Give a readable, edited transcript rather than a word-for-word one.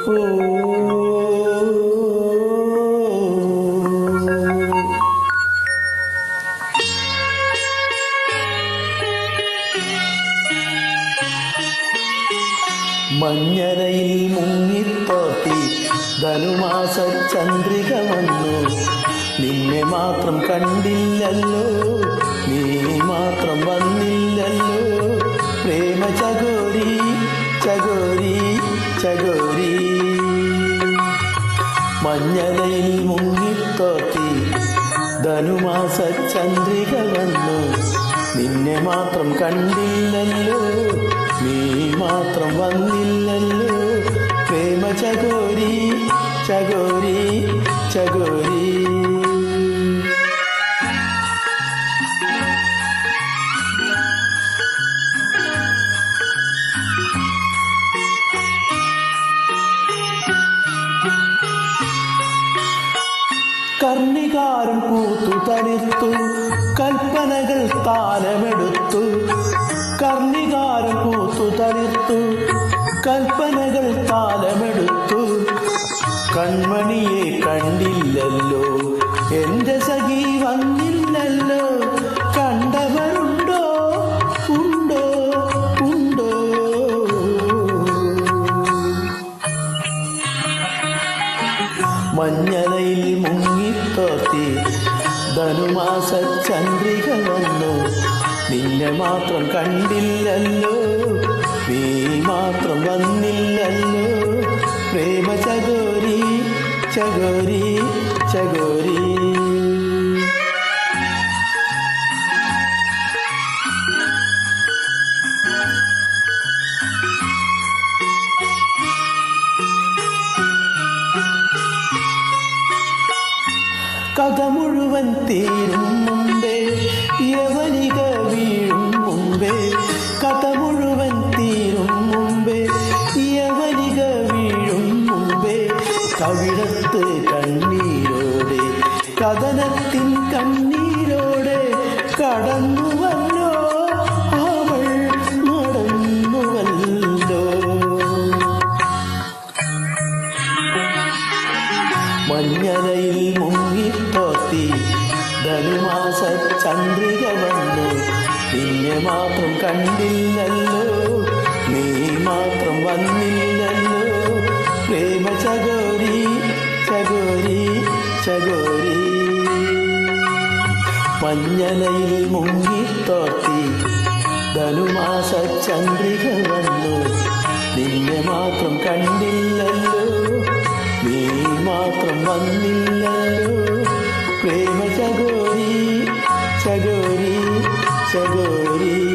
ഓ മഞ്ഞരയിൽ മുങ്ങിത്തോത്തി ധനുമാസ ചന്ദ്രിക വന്നു. നിന്നെ മാത്രം കണ്ടില്ലല്ലോ, നീ മാത്രം വന്നില്ലല്ലോ. പ്രേമ ചകോരി ചകോരി ചകോരി. മഞ്ഞരയിൽ മുങ്ങിത്തോത്തി ധനുമാസ ചന്ദ്രിക വന്നു. നിന്നെ മാത്രം കണ്ടില്ലല്ലോ, നീ മാത്രം വന്നില്ലല്ലോ. പ്രേമ ചകോരി ചകോരി ചകോരി. കർണികാരം പൂത്തു തളിർത്തു, കൽപ്പനകൾ താലമെടുത്തു. കർണികാരം പൂത്തു തളിർത്തു, കൽപ്പനകൾ താലമെടുത്തു. കൺമണിയെ കണ്ടില്ലല്ലോ, എന്റെ സഖി വന്നില്ലല്ലോ. കണ്ടവരുണ്ടോ ഉണ്ടോ ഉണ്ടോ. മഞ്ഞലയിൽ മുങ്ങിത്തോത്തി ധനുമാസ ചന്ദ്രിക വന്നു. നിന്നെ മാത്രം കണ്ടില്ലല്ലോ, നീ മാത്രം വന്നില്ലല്ലോ. പ്രേമ ചകോരി ചകോരി ചകോരി. കഥ മുഴുവൻ തീരും മുമ്പേ യവനിക വീഴും മുമ്പേ. കഥ മുഴുവൻ തീരും മുമ്പേ യവനിക വീഴും മുമ്പേ. കവിടത്ത് കണ്ണീരോടെ കഥനത്തിൻ കണ്ണീരോടെ കടന്നുവല്ലോ അവൾ നടന്നുവല്ലോ. മഞ്ഞരയിൽ മുങ്ങിത്തോത്തി ധനുമാസ ചന്ദ്രിക വന്നു. നിന്നെ മാത്രം കണ്ടില്ലല്ലോ, നീ മാത്രം വന്നില്ലല്ലോ. പ്രേമ ചകോരി ചകോരി ചകോരി. മഞ്ഞലയിൽ മുങ്ങിത്തോത്തി ധനുമാസ ചന്ദ്രിക വന്നു. നിന്നെ മാത്രം കണ്ടില്ലല്ലോ, നീ മാത്രം വന്നില്ലല്ലോ. പ്രേമ ചകോരി ചകോരി ചകോരി.